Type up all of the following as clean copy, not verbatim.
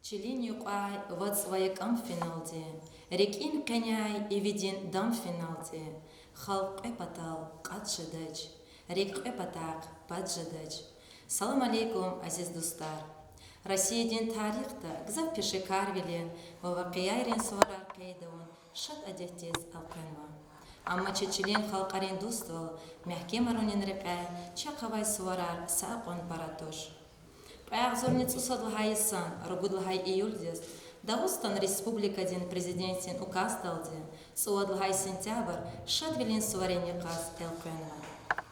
Челинью қай вацвайкам финалде, рекин қеняй евидин дам финалде, халқ эпатал қатшыдач, рек эпатақ паджыдач. Салам алейкум, азиз достар. Россиядин тарихта гзав пиши карвилен, вавақияйрен суарар қейдавун, шат адехтез алқанва. Амма чечилен халқарен дуствал, мягкемарунен рекай, чақавай суарар саақон паратош. Паягзорниц усадлахайсан, рогудлахай июльдес, Дагустан республикадин президентин укасталдин, суадлахай сентябрь, шадвилин суарение каз элкенва.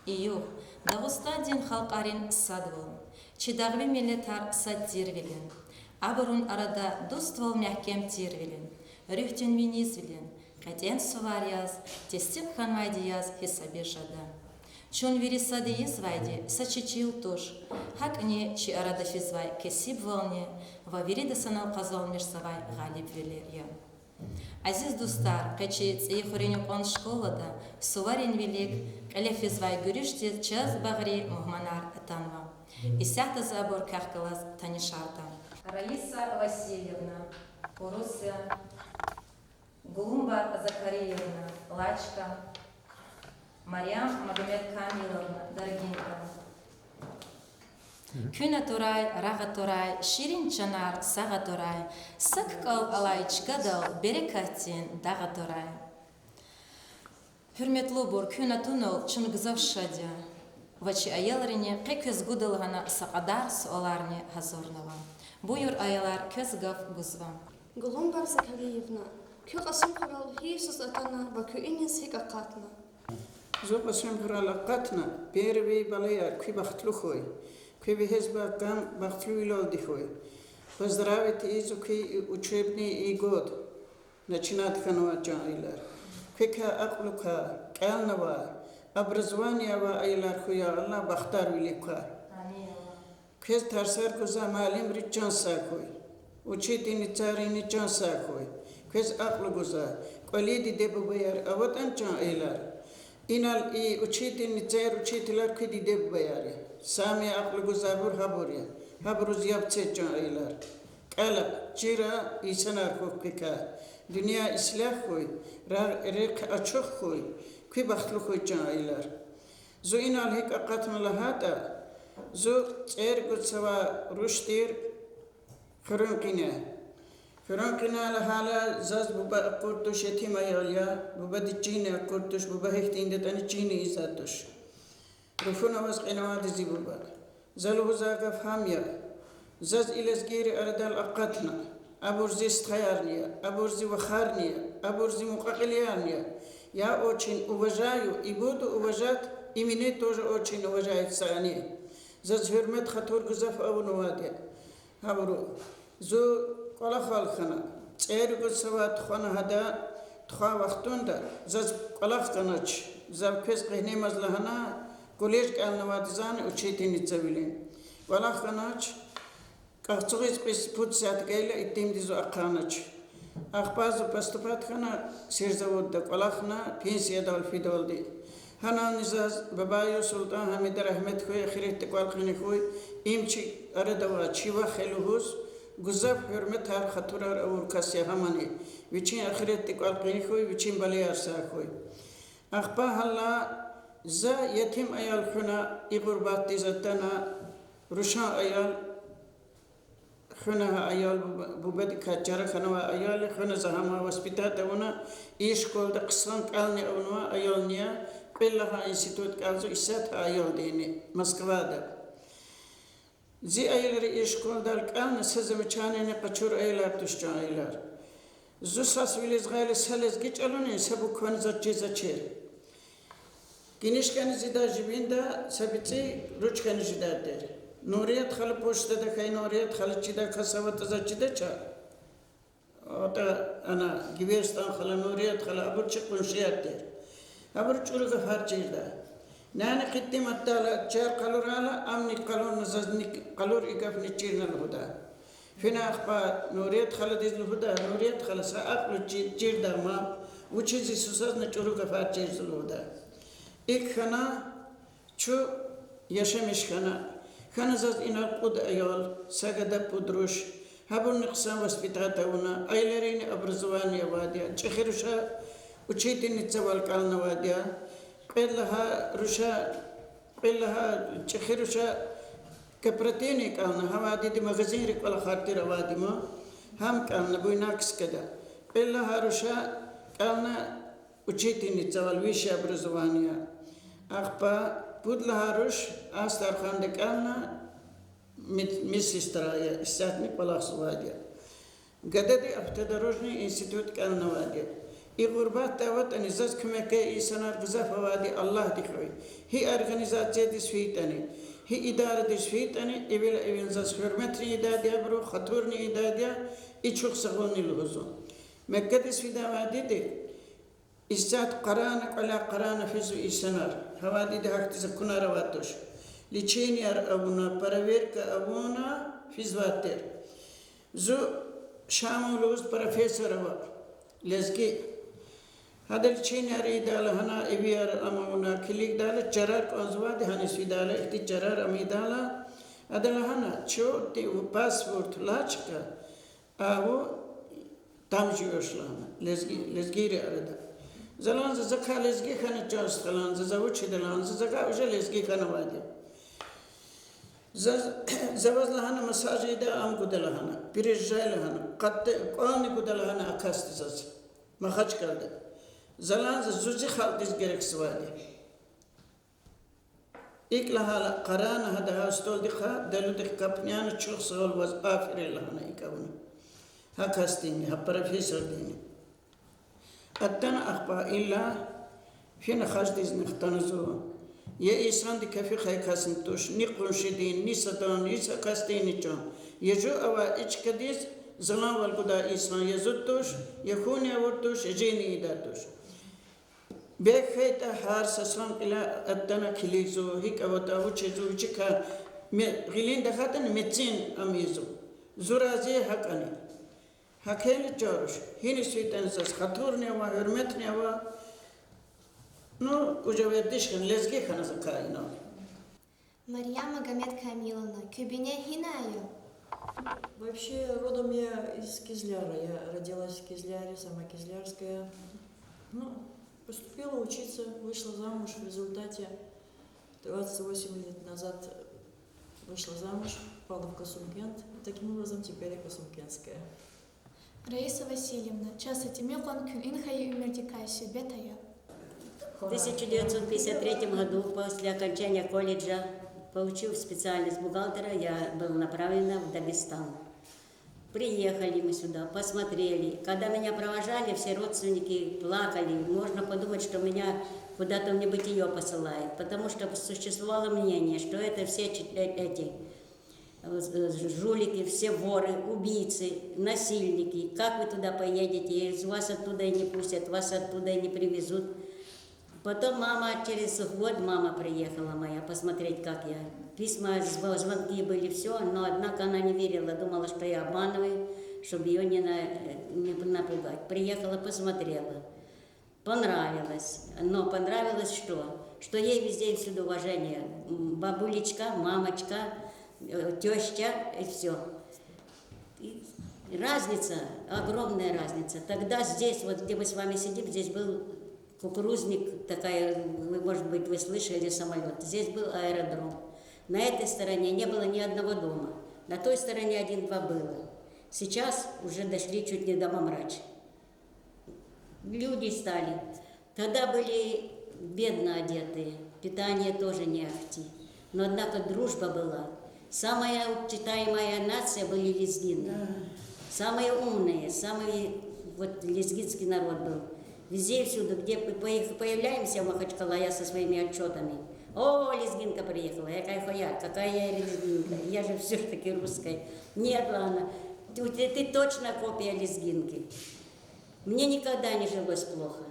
Ию, Дагустандин халқарин садвал, чидагви милетар садтирвилин, абырун арада дуствал мягкем тирвилин, рюхтин винизвилин, катен суварияз, тестин ханвайдияз хисабешада. Чон вирисады извайди, сачичил туш, хакне чи арада физвай кесиб волне, ва вирида санал казал мирсавай галиб велерья. Азиз дустар, качи цейхуреню он школада, суварин велик, каля физвай гюриште час багри мухманар атанва. Исята забор кахкалаз танишарта. Раиса Васильевна, Урусия, Гулумба Закариевна, Лачка, Мариам Магомед Камиловна, Даргинка. Күна турай, рага турай, ширин чанар, сага турай, саккал алайч гадал, берекатин, дага турай. Hürmetli bor, күна тунул, чунгзав шадя. Вачи аяларине, пекөз гудалгана сақадар суаларне хазорнава. Буюр аялар көзгав гузва. Гулумба Закариевна, кö qasım kural hisus atana va kö ines hik aqatna. زوق اسم فرال قطنا بيربي باليار كي بختلو خوي كي بهزبا كم بختلو يلول دي خوي поздравить изу كي учебный год начинает ханова джайлар كيكا اقلوكا قالنوا образование ва айлар хуя алла бахтар велика كيز ترسر كوزا معلم ريچان ساكوي учитель царини чан сакой كيز اقلو كوزا قليدي دبويار اوتان جان ايلار İnal uçitin cer uçitiler kedi deb bayare. Sami aklı guzabur haburiya. Haburuz yapçecan aylar. Kalap çira isanar hukka. Dünya islah koy. Rek açık koy. Ki baxtlı koy can aylar. Zo inal hek aqatma lahata. Zo cer gutsava ruştir khurunqina. Khurunqina lahala zaz buba kurtuş etima yalya. Buba dicine kurtuş buba hektinde tani cini izatuş. Rufuna was qinawadi zibuba. Zalu zaga famya. Zaz ilazgiri aradal aqatna. Aburzi sthayarniya, aburzi wakharniya, aburzi muqaqilianiya. Я очень уважаю и буду уважать, и меня тоже очень уважает Сани. За хурмат хатур гузаф авнуаде. Хабру. Зу قال خالخنا تير قصوات خنا هذا تخا وقتون ده زز قلاخ كناش زب كيس قهني مزلهنا كوليج كان نوادزان وشيتين يتزوجين قلاخ كناش كأخذويس بس بود ساعت قيلة اتيم ديزو أقاناش أخباز بستفاد خنا سيرزود ده قلاخنا بينسيا دول في دول دي هنا نزاز بابايو سلطان حميد رحمت خوي خيرت قال خني خوي إمشي أردوا شيوا خلوهوس Guzaf hürmet har khaturar avur kasya hamani viçin ahiret tikal qini khoy viçin baliyar sa khoy akhpa halla za yetim ayal khuna iqurbat dizatana rusha ayal khuna ayal bubad kachara khana ayal khuna zahama hospital davuna ishkol da qisran qalni avna ayal niya qillaha institut qalzu isat ayal dini Moskvada زي أيلر إيشكون دالك أنا سزم چانين قچور أيلر تشجع أيلر زوساس ويلز غير سالس جيت ألوني سبو كون زجيزة چير كينيش كان زيدا جبين دا سبتي روش كان زيدا در نوريات خل پوشت دا كاي نوريات خل چيدا خسوات زجيدا چا أتا أنا جبيرستان خل نوريات خل أبر چقون شيات در أبر چورغ فار چير دا نانا قدم التالة جار قلور على أمني قلور نزازني قلور إقاف نتشيرنا الهدى فينا أخبار نوريات خلد إذ الهدى نوريات خلص أقل جير داما وچيزي سوساز نچورو كفار جير الهدى إك خنا چو يشمش خنا خنا زاز إنا قد أيال ساقدا پودروش Хабун нықсан воспитатауна, айлерин образование вадия, чехируша учительница валкална вадия, قلها чехируша كبرتيني كان هوادي دي مغازيرك ولا خاطر وادي ما هم كان بويناكس كده إلا هاروشا كان وجيتني تزال ويش образование أخبا بود لهاروش أستار خان كان ميسيسترايا استاتني بلاخ وادي قددي أبتدروجني إنستيتوت كان وادي إغربات تاوت أنزاز كمكة إسانار غزاف وادي الله دخوي هي أرغنيزاتي دي سفيتاني هي إدارة دشفيتاني إبل زاز حرمتني إداديا برو خطورني إداديا إيشوخ سغوني الغزو مكة دشفيدا وادي دي إستات قرانك ولا قران فيزو إسانار هوادي دي حق تزكونا رواتوش لچيني أبونا پرويرك أبونا فيزواتر زو شامو لغز پروفيسور هوا لزكي هذا الشيء ناري داله هنا إبيار أمامنا كليك داله جرار كونزواد هنسوي داله إختي جرار أمي داله هذا لهنا شو تي باسبورت لاشكا أو تامجيوش لهنا لزجي رأدا زلان زكا لزجي خان جاس خلان زوجي دلان زكا وجه لزجي خان وادي زواج لهنا مساجد أم قدلهنا برجال لهنا قد قاني قدلهنا أكاست زاز ما خش كرده زلان زوجي خالدز جرك سوادي إكلها قرانا هذا هاستول دخا دلو دخ كابنيان تشوخ سول واز آفر لهنا إكاونا هكاستيني هبروفيسور ديني أتنا أخبا إلا فينا خاجدز نختنزو يا إنسان دي كافي خاي كاسنتوش نقلون شدين نيساتون نيسا كاستيني چون يجو أوا إچ كديز زلان والقدا إنسان يزوتوش يخوني أورتوش يجيني إداتوش بخيتا هار سسلام إلى أدنا كليزو هيك أوتا وچزو وچكا غلين دخاتن متين أميزو زرازي حقاني حقين جاروش هيني سويتان ساس خطورني أوا هرمتني أوا نو وجوادش خن لزجي خنا زكاينا Мария Магомед Камиловна, Кюбине Хинаю. Вообще, родом я из Кизляра. Я родилась в Кизляре, сама кизлярская. Ну, поступила учиться, вышла замуж. В результате 28 лет назад вышла замуж, попала в Касумкент. Таким образом, теперь я касумкентская. Раиса Васильевна, часто Тимилхан Кюнхай Умертикайси, Бетая. В 1953 году, после окончания колледжа, получив специальность бухгалтера, я была направлена в Дагестан. Приехали мы сюда, посмотрели. Когда меня провожали, все родственники плакали. Можно подумать, что меня куда-то в небытие посылают. Потому что существовало мнение, что это все эти жулики, все воры, убийцы, насильники. Как вы туда поедете? Вас оттуда и не пустят, вас оттуда и не привезут. Потом через год мама приехала моя посмотреть, как я. Письма, звонки были, все, но однако она не верила, думала, что я обманываю, чтобы ее не напугать. Приехала, посмотрела. Понравилось. Но понравилось что? Что ей везде и всюду уважение. Бабулечка, мамочка, теща и все. И разница, огромная разница. Тогда здесь, вот где мы с вами сидим, здесь был кукурузник, такая, вы, может быть, вы слышали, самолет. Здесь был аэродром. На этой стороне не было ни одного дома. На той стороне 1-2 было. Сейчас уже дошли чуть не до Мамрач. Люди стали. Тогда были бедно одетые. Питание тоже не ахти. Но, однако, дружба была. Самая читаемая нация были лезгины. Самые умные, самый вот лезгинский народ был. Везде и всюду, где появляемся в Махачкала, я со своими отчетами. О, лезгинка приехала, какая я лезгинка, я же все-таки русская. Нет, ладно, ты точно копия лезгинки. Мне никогда не жилось плохо.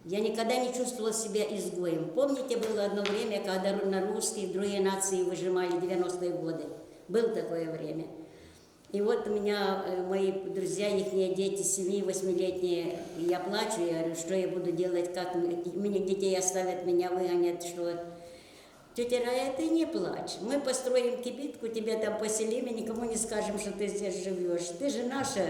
Я никогда не чувствовала себя изгоем. Помните, было одно время, когда на русские и другие нации выжимали 90-е годы? Было такое время. И вот у меня мои друзья, их дети 7-8-летние, я плачу, я говорю, что я буду делать, как мне детей оставят, меня выгонят, что. Тетя Рая, ты не плачь. Мы построим кибитку, тебя там поселим, и никому не скажем, что ты здесь живешь. Ты же наша.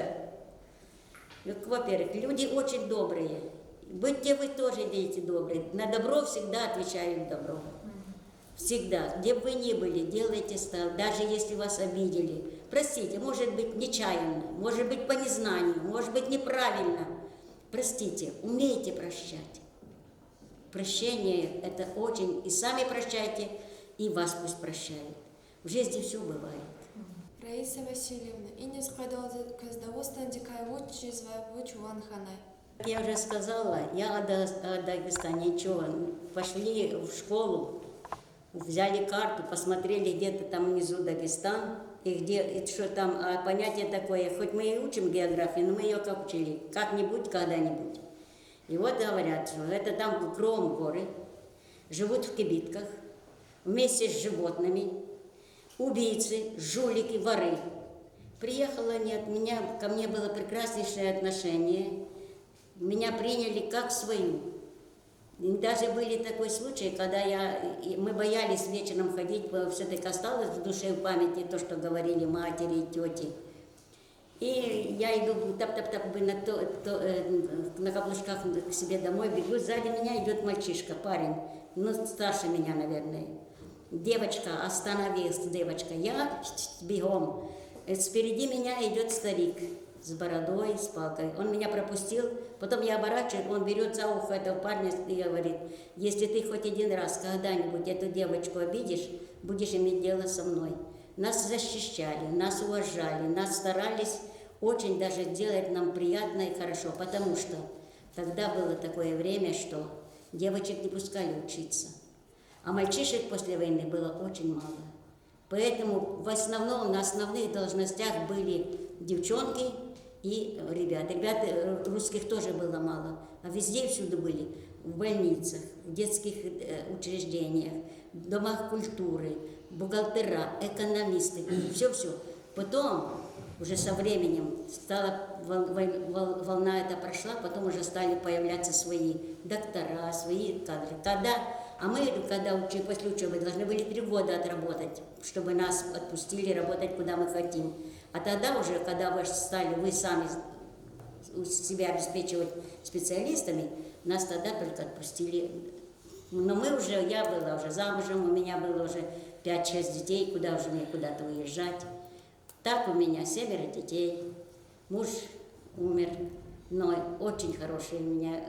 Во-первых, люди очень добрые. Будьте вы тоже, дети, добрые. На добро всегда отвечают добро. Всегда. Где бы вы ни были, делайте ставку. Даже если вас обидели. Простите, может быть, нечаянно, может быть, по незнанию, может быть, неправильно. Простите, умейте прощать. Прощение – это очень… И сами прощайте, и вас пусть прощают. В жизни все бывает. Раиса Васильевна, инес продолжит каздавостан дикая вучи звайвуч ванханай. Как я уже сказала, я о Дагестане ничего. Пошли в школу, взяли карту, посмотрели где-то там внизу Дагестан, и где, и что там, понятие такое, хоть мы и учим географию, но мы ее как учили, как-нибудь, когда-нибудь. И вот говорят, что это там кругом горы, живут в кибитках, вместе с животными, убийцы, жулики, воры. Приехала не от меня, ко мне было прекраснейшее отношение, меня приняли как свою. И даже были такой случай, когда мы боялись вечером ходить, все-таки осталось в душе, в памяти то, что говорили матери и тети. И я иду тап-тап-тап на каблучках к себе домой, бегу, сзади меня идет мальчишка, парень, старше меня, наверное. Девочка, остановилась, девочка, я бегом. Спереди меня идет старик с бородой, с палкой. Он меня пропустил, потом я оборачиваюсь, он берет за ухо этого парня и говорит, если ты хоть один раз когда-нибудь эту девочку обидишь, будешь иметь дело со мной. Нас защищали, нас уважали, нас старались очень даже делать нам приятно и хорошо, потому что тогда было такое время, что девочек не пускали учиться, а мальчишек после войны было очень мало. Поэтому в основном на основных должностях были девчонки и ребята. Ребят русских тоже было мало, а везде и всюду были. В больницах, в детских учреждениях, в домах культуры, бухгалтера, экономисты, все-все. Потом, уже со временем, волна эта прошла, потом уже стали появляться свои доктора, свои кадры. Когда после учебы должны были 3 года отработать, чтобы нас отпустили работать, куда мы хотим. А тогда уже, когда вы сами себя обеспечивать специалистами, нас тогда только отпустили. Но я была уже замужем, у меня было уже 5-6 детей, куда уже мне куда-то уезжать. Так у меня 7 детей, муж умер, но очень хорошие у меня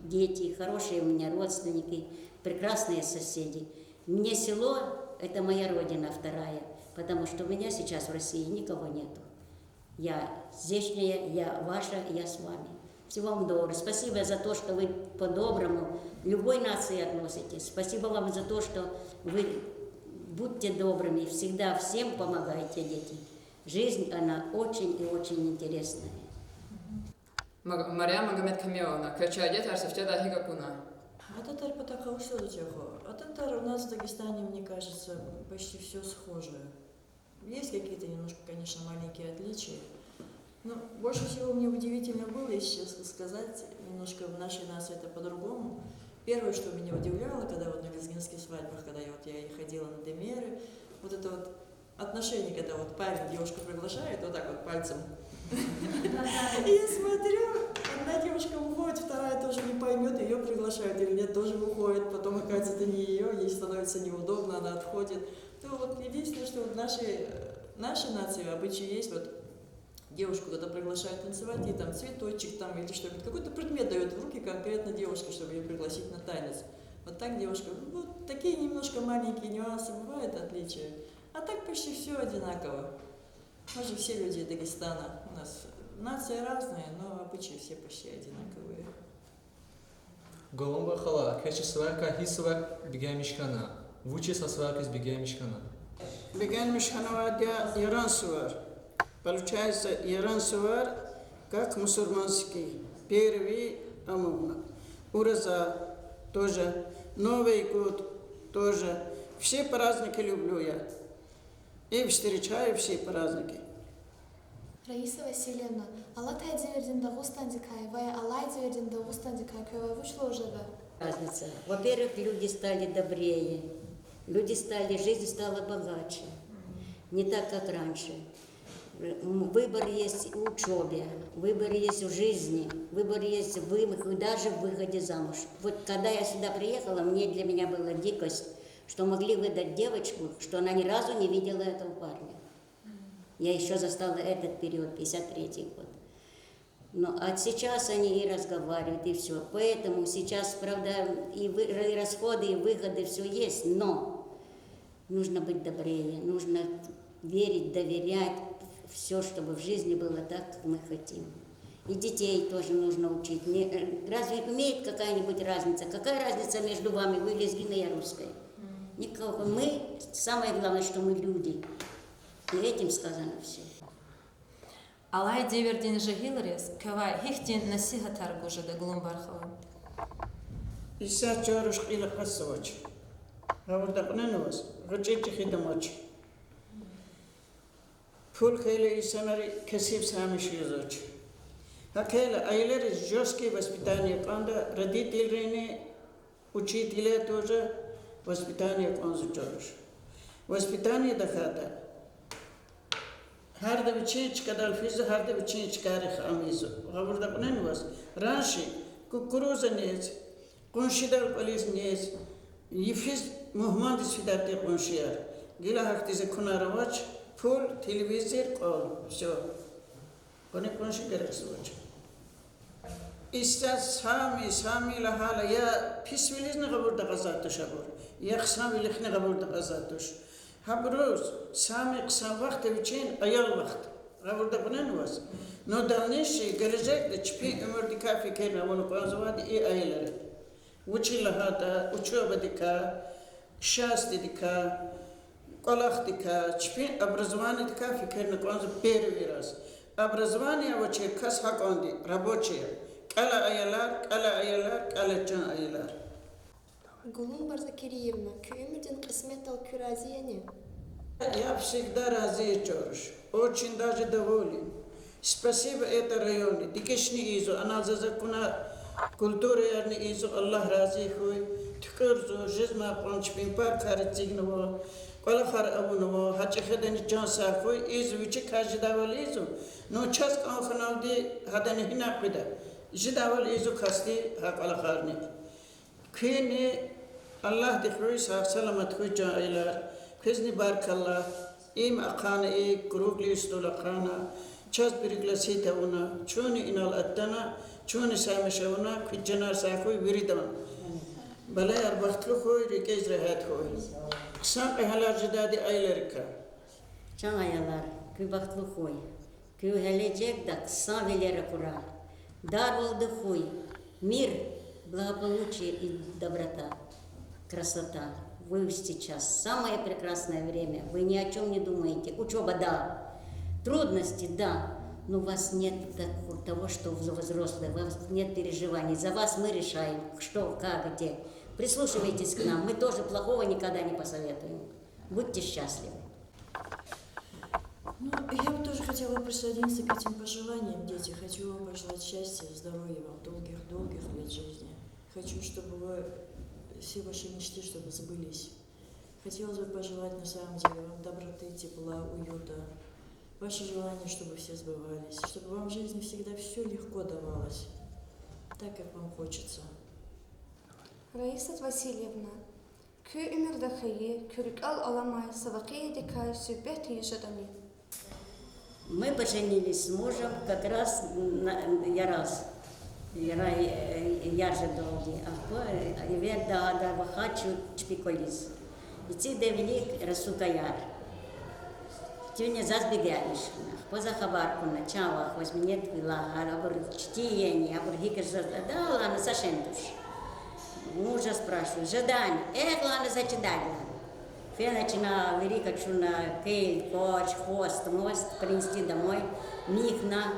дети, хорошие у меня родственники, прекрасные соседи. Мне село – это моя родина вторая, потому что у меня сейчас в России никого нету. Я здешняя, я ваша, я с вами. Всего вам доброго. Спасибо за то, что вы по-доброму любой нации относитесь. Спасибо вам за то, что вы будьте добрыми, всегда всем помогайте, дети. Жизнь, она очень и очень интересная. Мария Магомед Камиловна, Качаде Тарсовтеда Хигакуна. А татар потака ушел до чего? А татар у нас в Дагестане, мне кажется, почти все схожее. Есть какие-то немножко, конечно, маленькие отличия. Но больше всего мне удивительно было, если честно сказать, немножко в нашей нации это по-другому. Первое, что меня удивляло, когда вот на лезгинских свадьбах, когда я ходила на демеры, вот это вот отношение, когда вот парень девушку приглашает, вот так вот пальцем. И я смотрю, одна девушка уходит, вторая тоже не поймет, ее приглашают или нет, тоже выходит, потом, оказывается, это не ее, ей становится неудобно, она отходит. То вот единственное, что вот нашей нации обычаи есть, вот девушку куда-то приглашают танцевать, и там цветочек там или что-нибудь, какой-то предмет дает в руки конкретно девушке, чтобы ее пригласить на танец. Вот так девушка, вот такие немножко маленькие нюансы бывают, отличия. А так почти все одинаково. Мы же все люди Дагестана. У нас нации разные, но обычаи все почти одинаковые. Голомба хала, кечи сварка хисвар бигамишкана. Вучи со сваркой с бигамишкана. Бигамишкана Ярансувар. Получается, Ярансувар как мусульманский. Первый Амуна. Ураза тоже. Новый год тоже. Все праздники люблю я. И встречаю все праздники. Раиса Васильевна, Алла тайдивердин Дагустан дикай, вая Аллай дивердин Дагустан дикай, кёва вышло уже да? Разница. Во-первых, люди стали добрее. Люди стали, жизнь стала богаче, не так, как раньше. Выбор есть в учебе, выбор есть в жизни, выбор есть даже в выходе замуж. Вот когда я сюда приехала, для меня была дикость, что могли выдать девочку, что она ни разу не видела этого парня. Я еще застала этот период, 53-й год. А сейчас они и разговаривают, и все. Поэтому сейчас, правда, и расходы, и выходы, все есть, но нужно быть добрее, нужно верить, доверять, все, чтобы в жизни было так, как мы хотим. И детей тоже нужно учить. Разве имеет какая-нибудь разница? Какая разница между вами, вы лезгина, я русская? Никакой. Мы, самое главное, что мы люди. И этим сказано все. Алай девердин жагиларес, кавай хихтин насиха таргужа да глумбархова. Иса чаруш қила қасывач. Гавырдақнануаз, ғычечі хидамач. Пул хейле исанари касив самиш язач. Хакейла айлер жесткие воспитание канда, родители учителя тоже воспитание канзу чаруш. Воспитание дахата. Harda biçinç kadar füze, harda biçinç karı amizu. Gavurda ne var? Ranşi, kukuruza nez, konşidar polis nez, yifiz Muhammed isfidati konşiyar. Gila haktize kunaravaç, full televizyon kol, so. Kone konşidar kısvaç. İsta sami lahala ya pis viliz ne gavurda gazatış abur, ya kısam vilik ne gavurda gazatış. Habroz, sami kısa vakti için ayal vakti. Gavurda ne var? No dalneşi gelecekte çipi ömürdika fikirne onu konzavadi iyi ayları. Uçi lahada, uçuabadika, şastidika, kolakdika, çipi образованиедика fikirne konzav peri biraz. Образование вообще kas hak ondi, рабочие. Kala ayarlar, kala can ayarlar. Гулумбар Закириевна, кюмердин кысмет ал кюразияне. Я всегда разы чорш, очень даже доволен. Спасибо это районе. Дикешни изо, она за закона культуры ярни изо, Аллах разы хуй. Тхкырзо, жизма панчпин пар карицигново, колахар абуново, хачехедени чанса хуй, изо вичи кажи давал изо. Но час канханалди хадани хинаквида. Жидавал изо касти хакалахарни. Kini Allah dikhuy sağ salamat huy cailar. Kızni barkallah. İm akana kurugli istulakana. Çaz birikla sita una. Çuni inal attana. Çuni sameşa una. Kıccanar sağkuy viridan. Balayar bahtlu huy rikez rahat huy. Kısan ehalar jidadi aylarika. Can ayalar, kü bahtlı huy. Kü helecek da kısa velere kura. Dar oldu huy. Мир, благополучие и доброта, красота. Вы сейчас самое прекрасное время, вы ни о чем не думаете. Учеба, да, трудности, да, но у вас нет того, что взрослые, у вас нет переживаний. За вас мы решаем, что, как, где. Прислушивайтесь к нам, мы тоже плохого никогда не посоветуем. Будьте счастливы. Я бы тоже хотела присоединиться к этим пожеланиям, дети. Хочу вам пожелать счастья, здоровья вам, долгих лет жизни. Хочу, чтобы вы все ваши мечты, чтобы сбылись. Хотелось бы пожелать на самом деле вам доброты, тепла, уюта. Ваши желания, чтобы все сбывались, чтобы вам в жизни всегда все легко давалось, так, как вам хочется. Раиса Васильевна, кю имер дахае, кюрик аламай, савакия дикай, сюбети ежадами. Мы поженились с мужем как раз ярже долги, а вер да вахачу чпиколис. И ти девлик расукаяр. Тюня засбегаешна. Поза хабарку начала, возьмет вила, абур чтиение, абур хикер да ладно сашентуш. Мужа спрашиваю, жадань, ладно зачитать. Я начинала вырикать на кейл, коч, хвост, мост, принести домой, михна.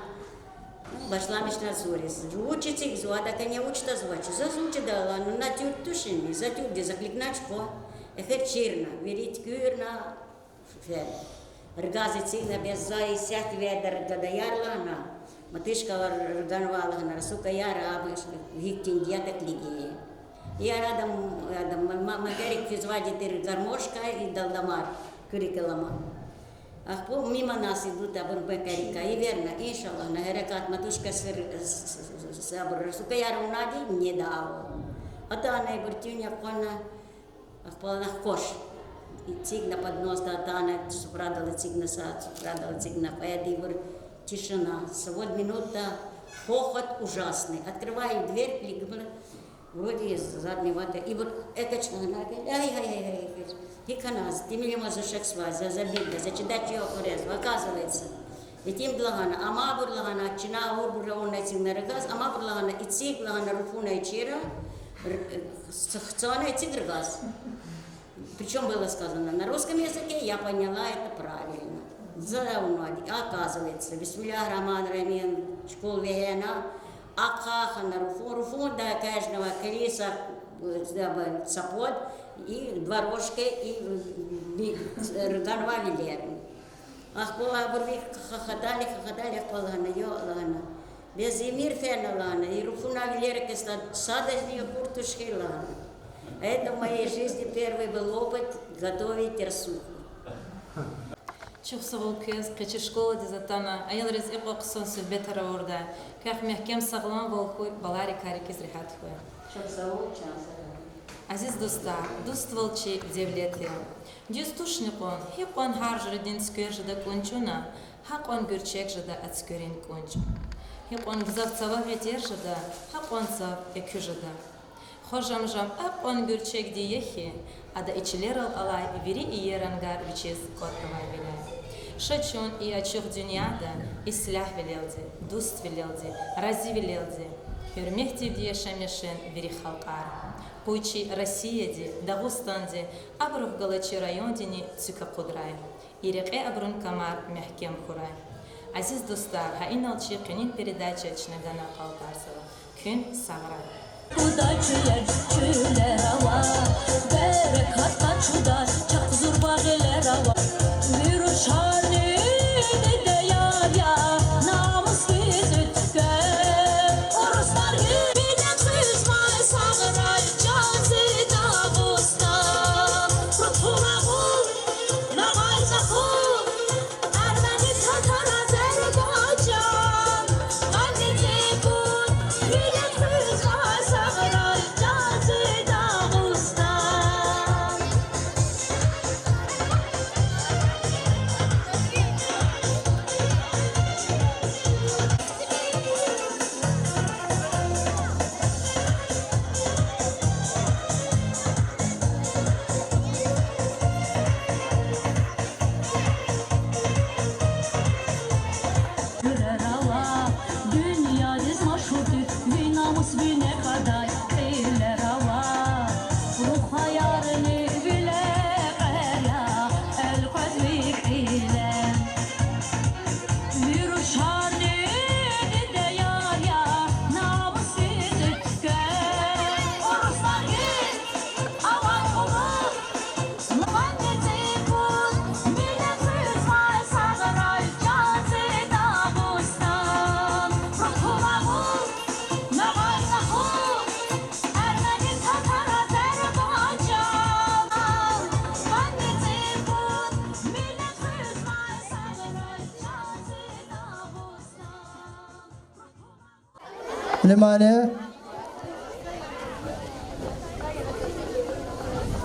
Башла мишна зурис. Учится их звать, так они учат звать. Зазучи дала, но на тюр тушини, за тюрди закликначко. Эхер чирна, верить кюрна, фер. Ргазицы на беззай сят ведер гадаярла на. Матышка рганвала на сука яра, абыш, гиктин дьята клигии. Я рядом Магарик извадит гармошка и Далдамар, Курикалама. Ах, мимо нас идут Абурбекарика, и верно, иншаллах, на Герекат матушка Сабур, Сукаяр Унади не дал. А то она и Буртюня Кона, ах, полна кош. И цигна поднос, да, она продала цигна сад, продала цигна, поэдивур, тишина. Вот минута, хохот ужасный. Открываю дверь, кликнула, вроде из заднего, и вот это человек, ай-ай-ай-ай, Хиканаз, ты меня можешь шексва, забида, зачитать ее хорез, оказывается. И тем благана, ама бурлагана, чина урбуравна цигнарагаз, ама бурлагана, и циг лагана руфуна и чира, цона и циграгаз. Причем было сказано на русском языке, я поняла это правильно. Заравнади, оказывается, бисмилля рахман рахим, школ вегена, акаха на руфун, да, каждого колеса, сапот, и дворожка, и ганва велерн. Ах, бурви хахадали, полгана, йо, лана. Без емир фена, лана, и руфуна велерка, сада из нее куртушки, лана. Это в моей жизни первый был опыт готовить терсуху. شوف سووا كيس كتش شكول دي زتانا أيضا رزق قصون سبتة روردا كيف محكم سغلان بالخوي بالاري كاري كيس ريحات خوي عزيز دوستا دوست волчи девлетия дюстушникон хикон харжредин скержда кончуна хакон гürчек жда ацкерин конч хикон гзавцава ветержда хакон цав экюжда хожамжам акон гürчек диехи ада ичилерал алай вери и ерангар вичес кортамай веля шачон и ачух дюняда и слях велелди дуст велелди рази велелди хюрмехти вдие шамешен вери халкар Пуйчи Россияди, Дагустанди, Абрух Галачи райондини Цюка Кудрай, Иреке Абрун Камар Мягкем Хурай. Азиз достар, хаиналчи кюнин передача Чнагана Калкарсова. Кюн Саграй. Удачи чулерава, берекатка чуда, чак зурбагелерава. Вирушани деяря, намус визитке. Орустар гибиден сызмай Саграй. Внимание!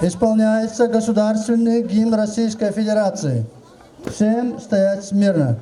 Исполняется государственный гимн Российской Федерации. Всем стоять смирно.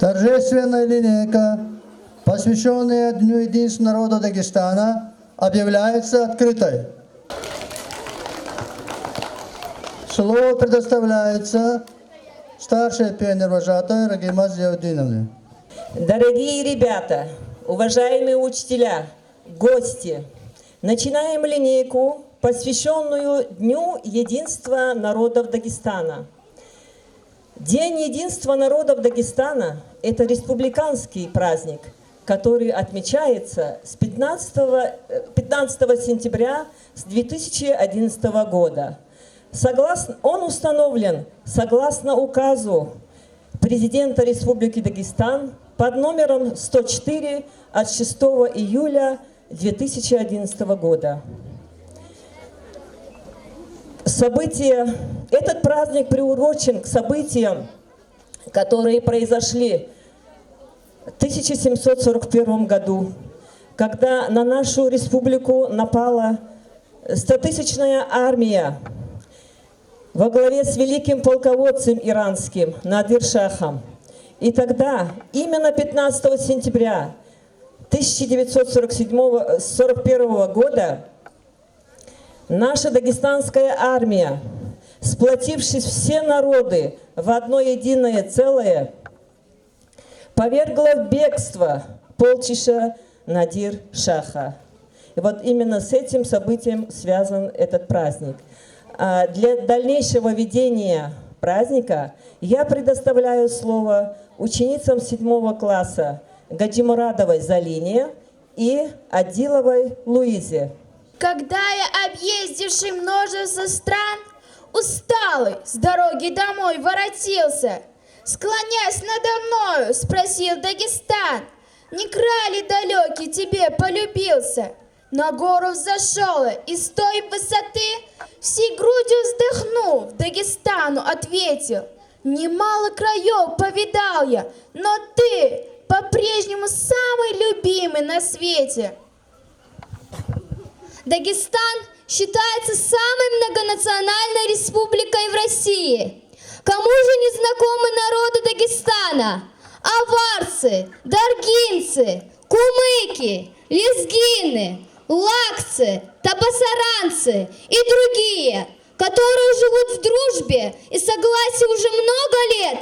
Торжественная линейка, посвященная Дню единства народа Дагестана, объявляется открытой. Слово предоставляется старшей пионервожатой Рагимат Зиаудиновне. Дорогие ребята, уважаемые учителя, гости, начинаем линейку, посвященную Дню единства народов Дагестана. День единства народов Дагестана – это республиканский праздник, который отмечается с 15 сентября с 2011 года. Он установлен согласно указу президента Республики Дагестан под номером 104 от 6 июля 2011 года. Этот праздник приурочен к событиям, которые произошли в 1741 году, когда на нашу республику напала 100-тысячная армия во главе с великим полководцем иранским Надир-Шахом. И тогда, именно 15 сентября 1941 года, наша дагестанская армия, сплотившись все народы в одно единое целое, повергла в бегство полчища Надир-Шаха. И вот именно с этим событием связан этот праздник. Для дальнейшего ведения праздника я предоставляю слово ученицам 7 класса Гаджимурадовой Залине и Адиловой Луизе. Когда я, объездивший множество стран, усталый, с дороги домой воротился, склонясь надо мною, спросил Дагестан, не край ли далекий тебе полюбился? На гору взошел и с той высоты, всей грудью вздохнув, Дагестану ответил, немало краев повидал я, но ты по-прежнему самый любимый на свете. Дагестан считается самой многонациональной республикой в России. Кому же не знакомы народы Дагестана? Аварцы, даргинцы, кумыки, лезгины, лакцы, табасаранцы и другие, которые живут в дружбе и согласии уже много лет.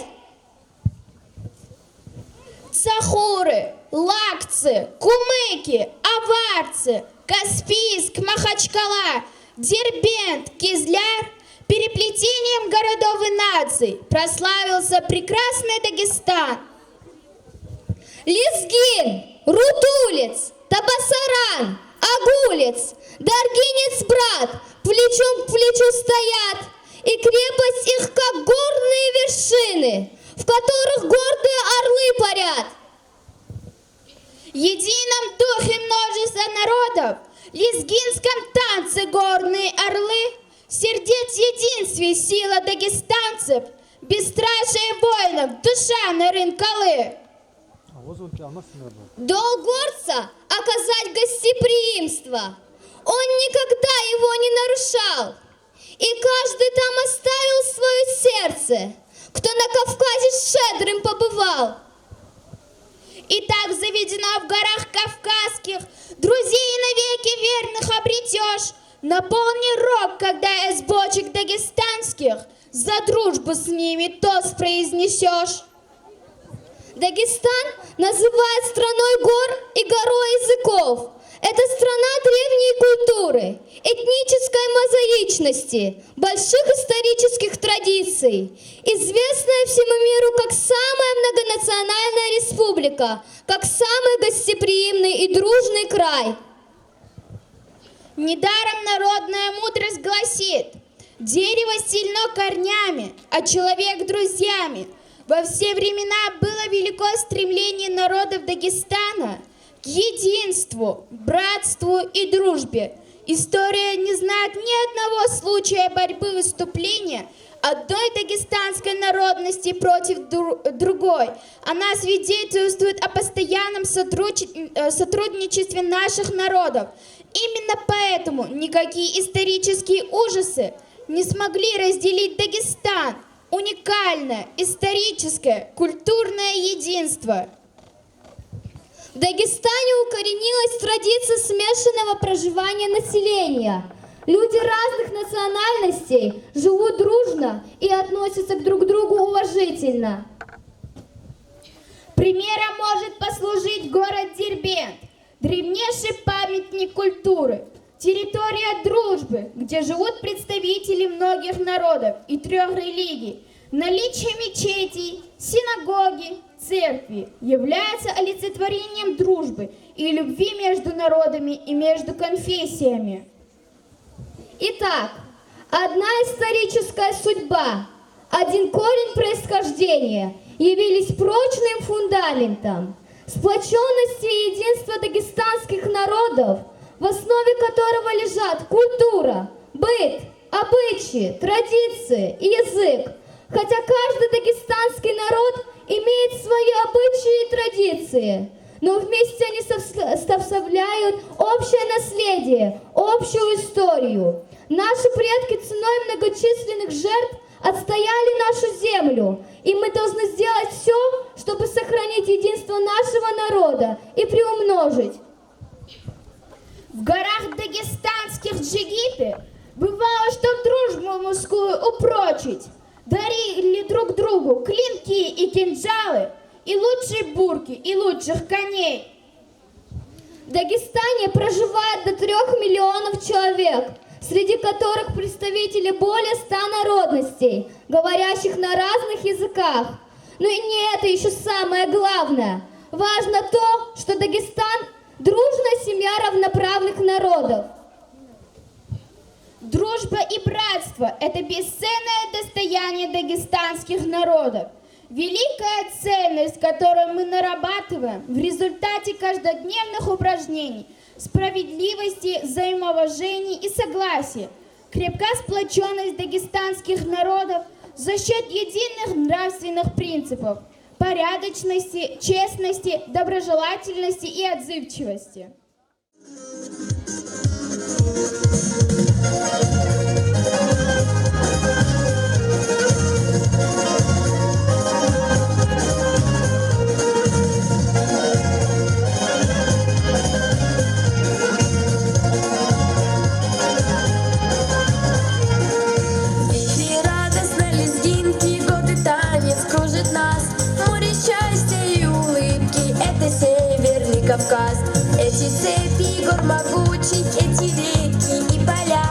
Цахуры, лакцы, кумыки, аварцы, Каспийск, Махачкала, Дербент, Кизляр, переплетением городов и наций прославился прекрасный Дагестан. Лезгин, Рутулец, Табасаран, Агулец, Даргинец-брат плечом к плечу стоят, и крепость их, как горные вершины, в которых гордые орлы парят. В едином духе множества народов, в лезгинском танце горные орлы, сердец единстве сила дагестанцев, бесстрашие воинов, душа Нарынкалы. Долг горца оказать гостеприимство, он никогда его не нарушал, и каждый там оставил свое сердце, кто на Кавказе щедрым побывал. И так заведено в горах кавказских, друзей навеки верных обретешь. Наполни рог, когда из бочек дагестанских за дружбу с ними тост произнесешь. Дагестан называют страной гор и горой языков. Это страна древней культуры, этнической мозаичности, больших исторических традиций, известная всему миру как самая многонациональная республика, как самый гостеприимный и дружный край. Недаром народная мудрость гласит: дерево сильно корнями, а человек друзьями. Во все времена было великое стремление народов Дагестана к единству, братству и дружбе. История не знает ни одного случая борьбы выступления одной дагестанской народности против другой. Она свидетельствует о постоянном сотрудничестве наших народов. Именно поэтому никакие исторические ужасы не смогли разделить Дагестан. уникальное историческое, культурное единство. В Дагестане укоренилась традиция смешанного проживания населения. Люди разных национальностей живут дружно и относятся друг к другу уважительно. Примером может послужить город Дербент, древнейший памятник культуры, территория дружбы, где живут представители многих народов и 3 религий. Наличие мечетей, синагоги, церкви является олицетворением дружбы и любви между народами и между конфессиями. Итак, одна историческая судьба, один корень происхождения явились прочным фундаментом сплоченности и единства дагестанских народов, в основе которого лежат культура, быт, обычаи, традиции и язык. Хотя каждый дагестанский народ имеет свои обычаи и традиции, но вместе они составляют общее наследие, общую историю. Наши предки ценой многочисленных жертв отстояли нашу землю, и мы должны сделать все, чтобы сохранить единство нашего народа и приумножить. В горах дагестанских джигиты бывало, что дружбу мужскую упрочить, дарили друг другу клинки и кинжалы, и лучшие бурки, и лучших коней. В Дагестане проживает до 3 миллионов человек, среди которых представители более 100 народностей, говорящих на разных языках. Но и не это еще самое главное. Важно то, что Дагестан – дружная семья равноправных народов. Дружба и братство – это бесценное достояние дагестанских народов. Великая ценность, которую мы нарабатываем в результате каждодневных упражнений, справедливости, взаимоуважения и согласия. Крепка сплоченность дагестанских народов за счет единых нравственных принципов, порядочности, честности, доброжелательности и отзывчивости. Кавказ. Эти цепи гор могучих, эти реки и поля.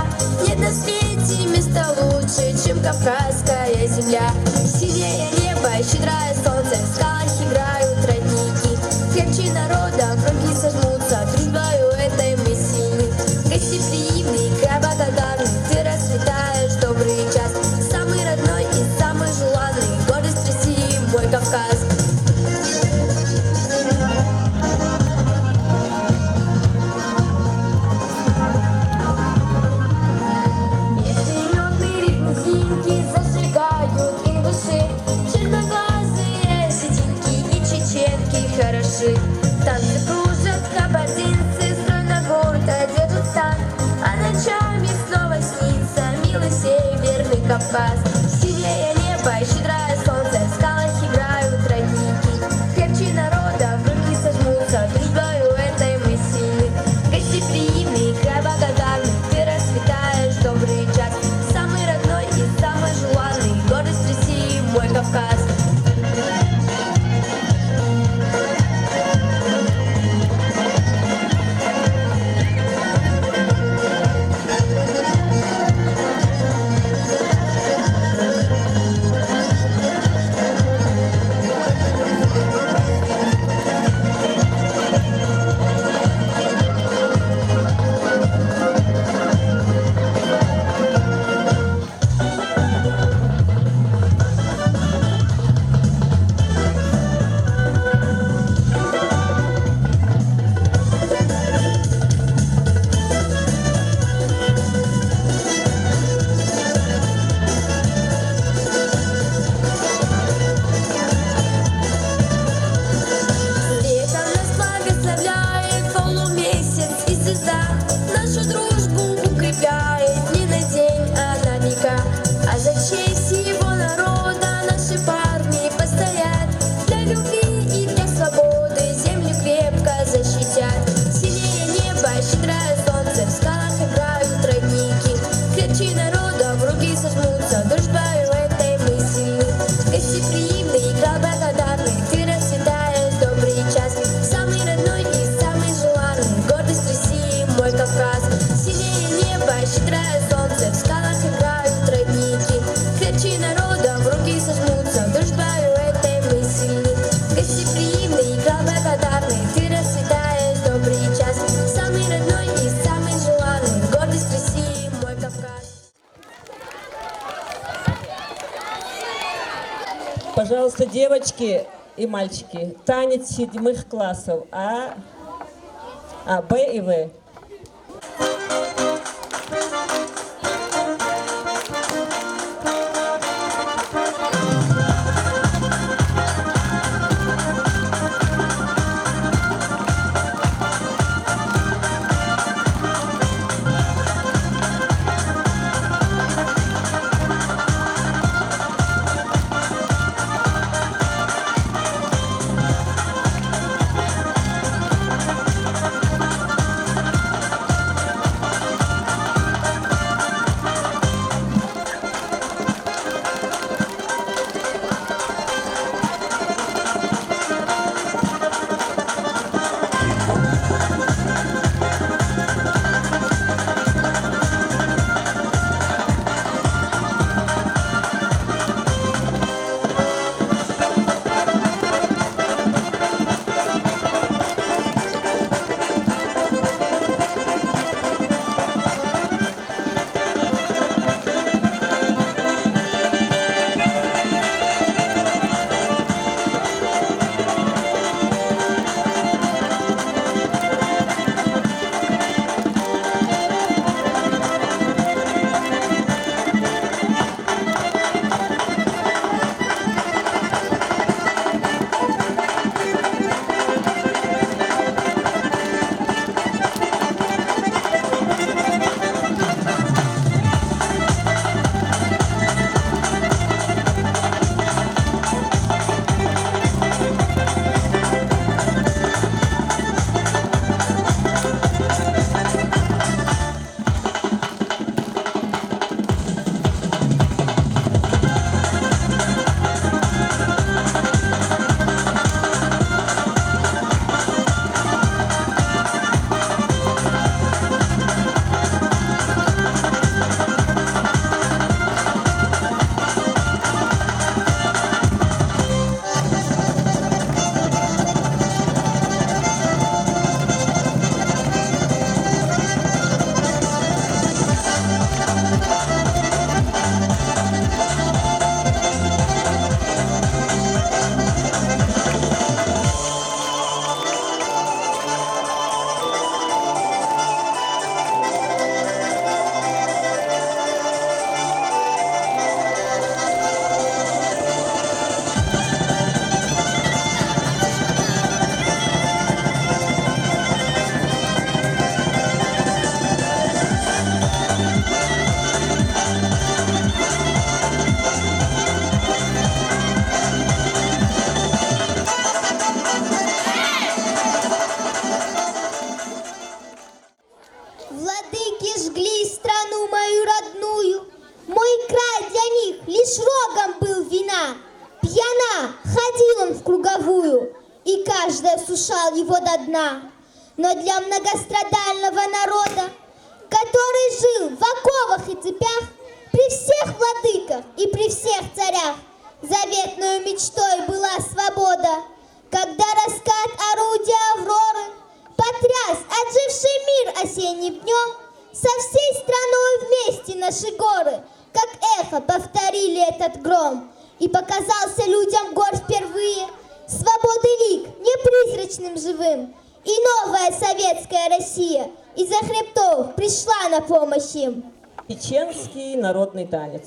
Нет на свете места лучше, чем Кавказская земля. Синее небо, щедрое солнце, в скалах играют родники. Крепче народа, круги сожмутся, дружбою этой мы сильны. Гостеприимный, благодарный, ты расцветаешь добрый час. Самый родной и самый желанный, гордость России, мой Кавказ. Танцы кружат, кабардинцы, стройно гордо держат стан. А ночами снова снится милый северный Кавказ. Синее небо и щедрое солнце, в скалах играют родники. Крепче народа, круги сожмутся, дружбою этой мы сильны. Гостеприимный, край благодарный, ты расцветаешь добрый час. Самый родной и самый желанный, гордость России, мой Кавказ. Пожалуйста, девочки и мальчики, танец 7 классов А, Б и В. Владыки жгли страну мою родную, мой край для них лишь рогом был вина. Пьяна ходил он в круговую, и каждый осушал его до дна. Но для многострадального народа, который жил в оковах и цепях, при всех владыках и при всех царях, заветную мечтой была свобода. Когда раскат орудия Авроры потряс отживший мир осенним днем, со всей страной вместе наши горы, как эхо, повторили этот гром. И показался людям гор впервые свободы лик, не призрачным живым. И новая советская Россия из-за хребтов пришла на помощь им. Чеченский народный танец.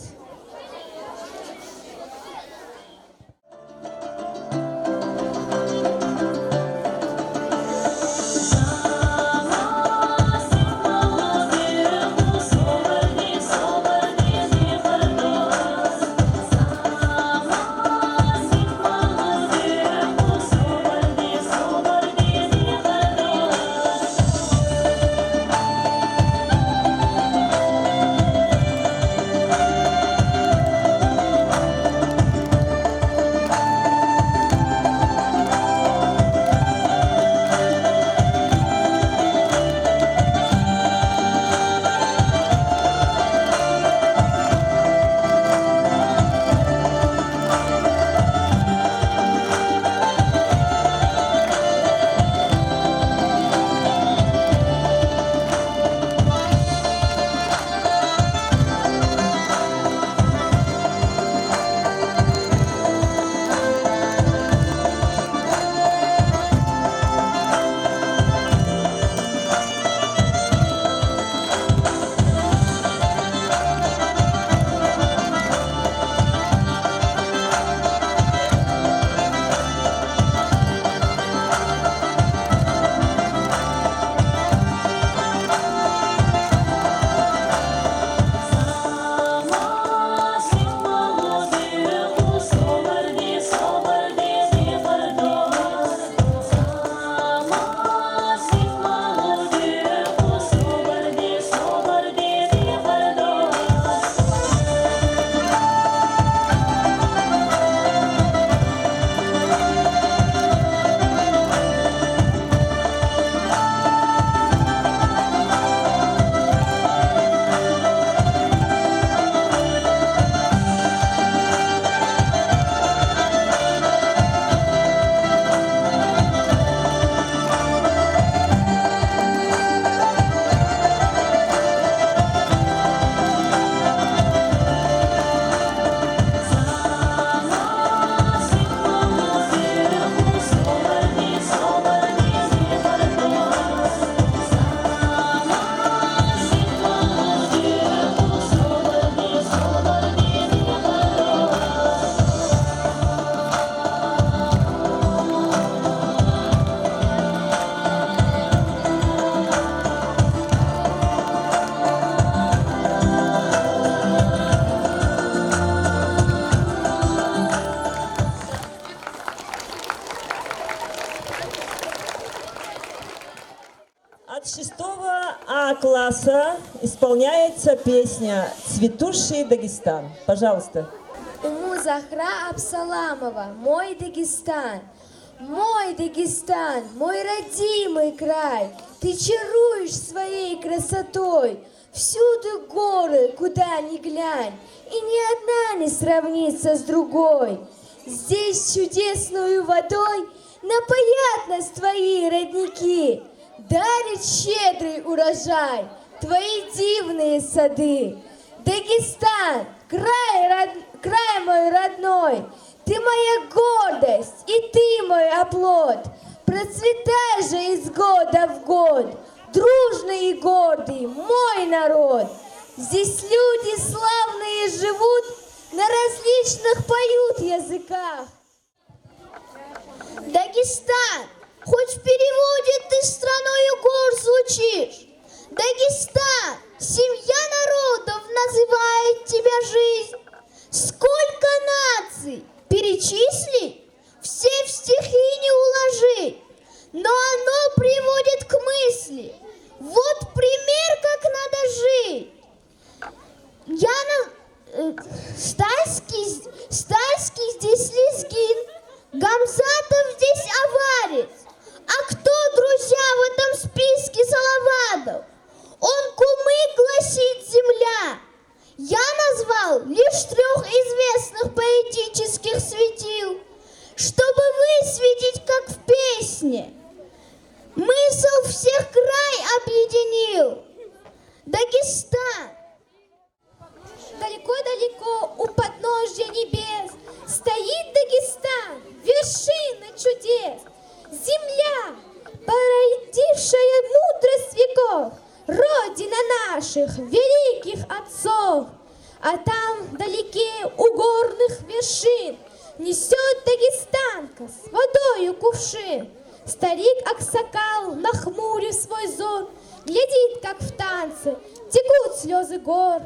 6 А класса исполняется песня «Цветущий Дагестан». Пожалуйста. Уму Захра Абсаламова, мой Дагестан, мой Дагестан, мой родимый край, ты чаруешь своей красотой, всюду горы, куда ни глянь, и ни одна не сравнится с другой. Здесь чудесную водой напоят нас твои родники, дарит щедрый урожай твои дивные сады. Дагестан, край мой родной, ты моя гордость, и ты мой оплот. Процветай же из года в год, дружный и гордый мой народ. Здесь люди славные живут, на различных поют языках. Дагестан, хоть в переводе ты страною гор звучишь. Дагестан, семья народов называет тебя жизнь. Сколько наций перечислить, все в стихи не уложить, но оно приводит к мысли. Вот пример, как надо жить. Стальский здесь лезгин, Гамзатов здесь аварец. А кто, друзья, в этом списке Салаватов? Он кумык, гласит земля. Я назвал лишь 3 известных поэтических светил, чтобы высветить, как в песне. Мысл всех край объединил. Дагестан. Далеко-далеко у подножья небес стоит Дагестан, вершина чудес. Земля, породившая мудрость веков, родина наших великих отцов. А там вдалеке у горных вершин несет дагестанка с водою кувшин. Старик Аксакал, нахмурив свой взор, глядит, как в танце текут слезы гор.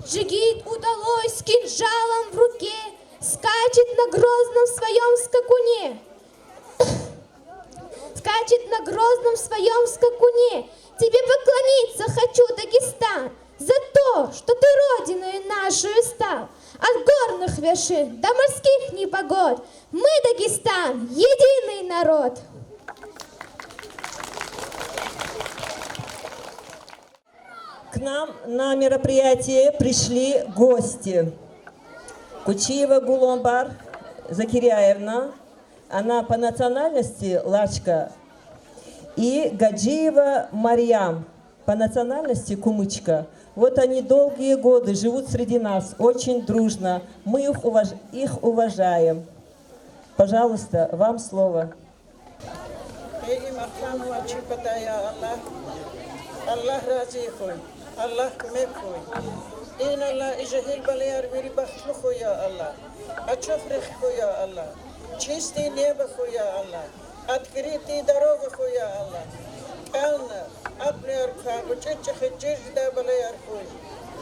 Джигит удалось с кинжалом в руке, скачет на грозном своем скакуне. Скачет на грозном своем скакуне. Тебе поклониться хочу, Дагестан, за то, что ты родиною нашою стал. От горных вершин до морских непогод мы, Дагестан, единый народ. К нам на мероприятие пришли гости. Кучиева Гуломбар Закиряевна, она по национальности лачка, и Гаджиева Марьям, по национальности кумычка. Вот они долгие годы живут среди нас, очень дружно. Мы их уважаем. Пожалуйста, вам слово. Allah razı koy, Allah kömek koy. Din Allah ijehil baliyar veri bahtlu koy ya Allah. Açofrek koy ya Allah. Чистый небо koy ya Allah. Открытые дорога koy ya Allah. Кална, апляр ка, учетче хеджиш да балияр koy.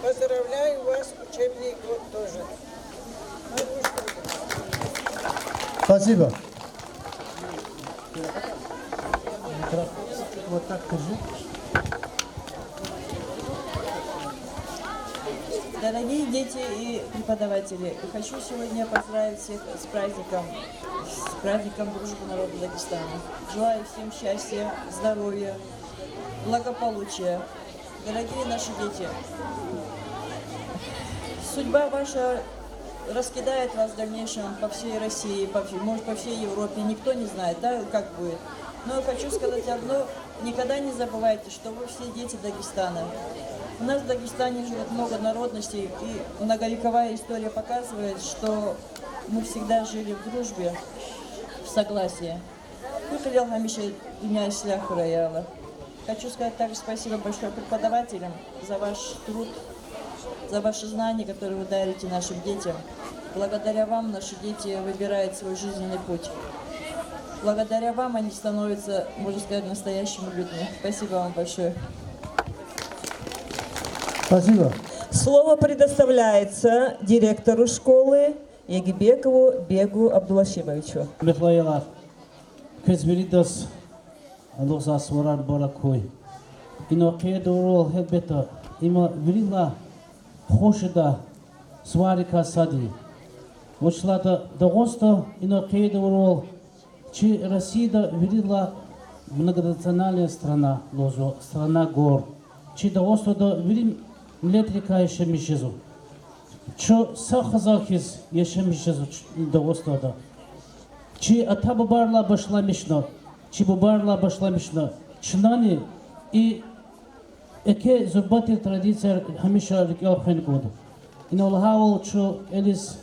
Поздравляю вас, учебный год тоже. Спасибо. Вот так держи. Дорогие дети и преподаватели, хочу сегодня поздравить всех с праздником дружбы народа Дагестана. Желаю всем счастья, здоровья, благополучия. Дорогие наши дети, судьба ваша раскидает вас в дальнейшем по всей России, может, по всей Европе. Никто не знает, да, как будет. Но хочу сказать одно, никогда не забывайте, что вы все дети Дагестана. У нас в Дагестане живет много народностей, и многовековая история показывает, что мы всегда жили в дружбе, в согласии. Хочу сказать также спасибо большое преподавателям за ваш труд, за ваши знания, которые вы дарите нашим детям. Благодаря вам наши дети выбирают свой жизненный путь. Благодаря вам они становятся, можно сказать, настоящими людьми. Спасибо вам большое. Спасибо. Слово предоставляется директору школы Егибекову Бегу Абдулашимовичу. Михаилов, Кезберидас, Алоса Сварар Баракой. инокеда урол хелбета има врила хошеда сварика сади. Очлада дагоста инокеда урол чи Россия врила многонациональная страна лозо, страна гор. Чи дагоста да врим летрика еще мишезу. Чо сахазахиз еще мишезу дагоста да. Чи атабарла башла мишно. Чи бубарла башла мишно. Чнани и эке зубати традиция хамиша рикелхен году. Инолхавол чо элис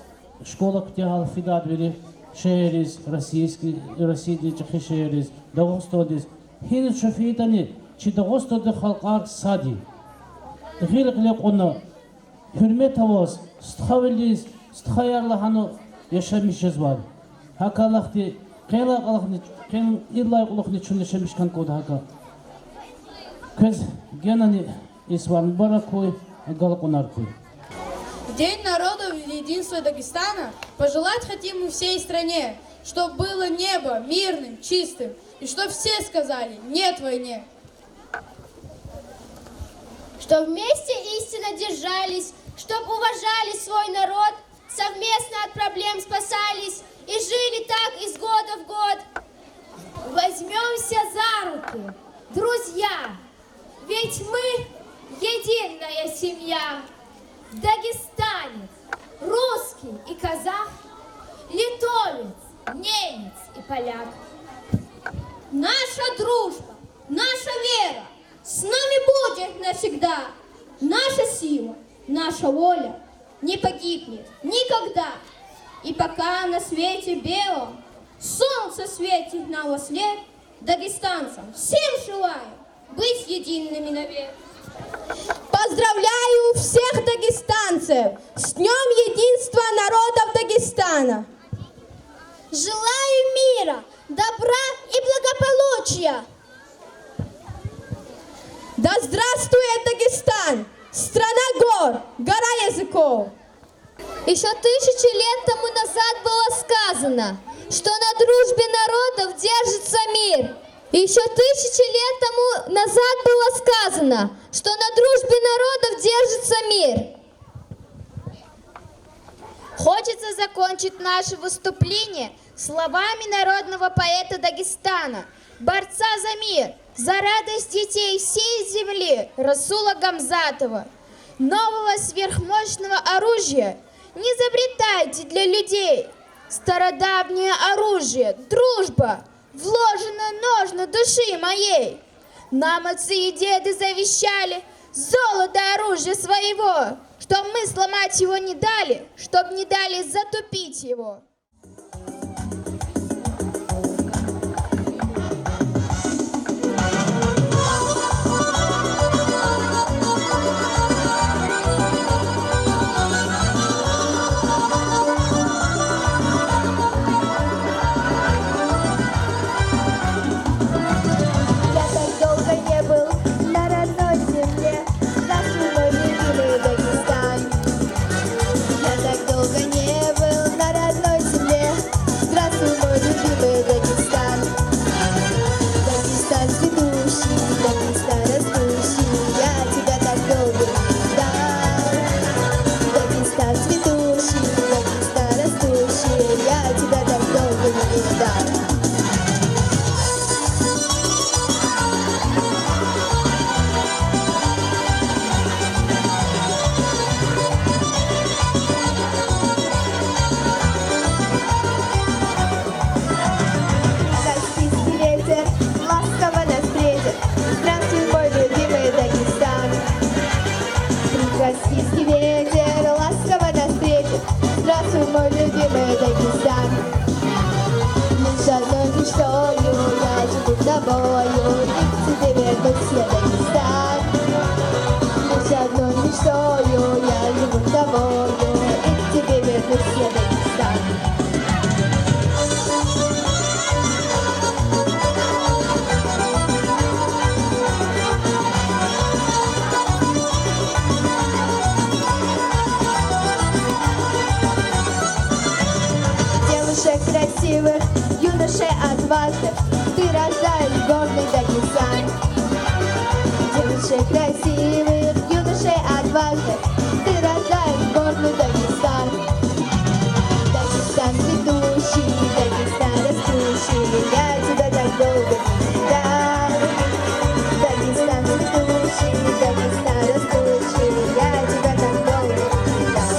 школа ктяхал фидат вери шерис российский российский чехишерис дагостодис хин шофитани чи дагостоды халкар сади. Гилглек оно hürmet havas sthavelis sthaярлахану яшамишез бар. Хакалахти qelaqalaqni qen illayquluqni chunishemishkan kod haka. Кез генани исван баракуй галкунаркуй. В День народов и единства Дагестана пожелать хотим мы всей стране, чтобы было небо мирным, чистым, и чтобы все сказали «нет войне». Чтоб вместе истинно держались, чтоб уважали свой народ, совместно от проблем спасались и жили так из года в год. Возьмемся за руки, друзья, ведь мы единая семья. Дагестанец, русский и казах, литовец, немец и поляк. Наша дружба, наша вера с нами будет навсегда. Наша сила, наша воля не погибнет никогда. И пока на свете белом солнце светит нам во след, дагестанцам всем желаю быть едиными навек. Поздравляю всех дагестанцев с Днем Единства народов Дагестана! Желаю мира, добра и благополучия! Да здравствует Дагестан, страна гор, гора языков! Еще 1000 лет тому назад было сказано, что на дружбе народов держится мир. И еще 1000 лет тому назад было сказано, что на дружбе народов держится мир. Хочется закончить наше выступление словами народного поэта Дагестана, борца за мир, за радость детей всей земли Расула Гамзатова. Нового сверхмощного оружия не изобретайте для людей. Стародавнее оружие, дружба, вложено ножны души моей. Нам отцы и деды завещали золото оружия своего, чтоб мы сломать его не дали, чтоб не дали затупить его. Красивых, юношей отважных, ты рождаешь гордый Дагестан. больше красивых юношей отважных. Ты рождаешь гордый Дагестан. Дагестан цветущий, Дагестан растущий, я тебя так долго не ждал. Дагестан цветущий, Дагестан растущий, я тебя так долго не ждал.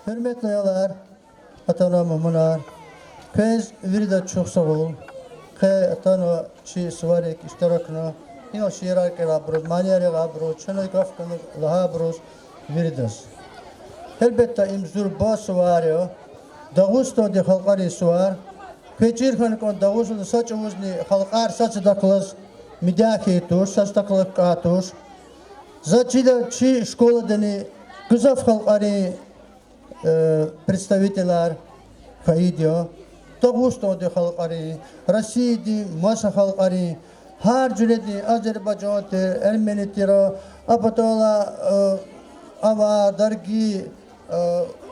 Hürmetli ayalar, ata-ona mumunar, köz virida çok sağ ol. Kı ata-ona çi suvarek iştirakına, ino şiirar kera bruz, maniyare gabruz, çanay kafkanı laha bruz viridas. Elbette imzur ba suvaryo, Dağusto de halqari suvar, köçir khanıkon Dağusto saç uzni halqar saç daklas midaki tur, saç daklas katur. Зачида чи школа дани гузаф халқари представителар хаидио, Дагустон де халқари, Россияди маша халқари, har cüredi Azerbaycan te, Ermeni tira, apatola ava dargi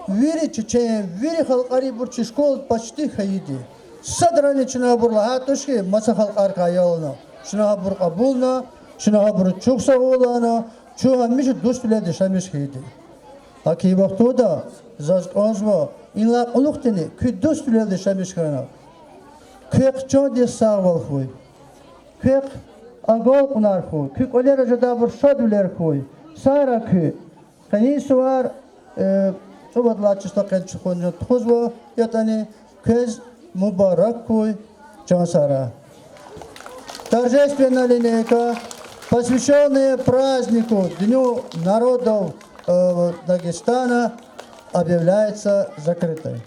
viri çiçeğin, viri halqari burçi şkol paçti hayidi. Sadrani çına burla hatuşki maça halqar kayalına, çına bur kabulna, çına bur çok sağolana, çoğu mişi dost bile deşamış hayidi. Haki vakti da zaz azva inla uluktini kü dost bile deşamış hayana. Kök çoğu de sağval huy. Kök agol kunar huy. Kök olera jada bur şaduler huy. Sara kü. Kani suvar sobatlar çısta kençi konca tuzva yatani köz mübarek huy. Can Sara. Торжественная линейка, посвященная празднику Дню народов Дагестана, объявляется закрытой.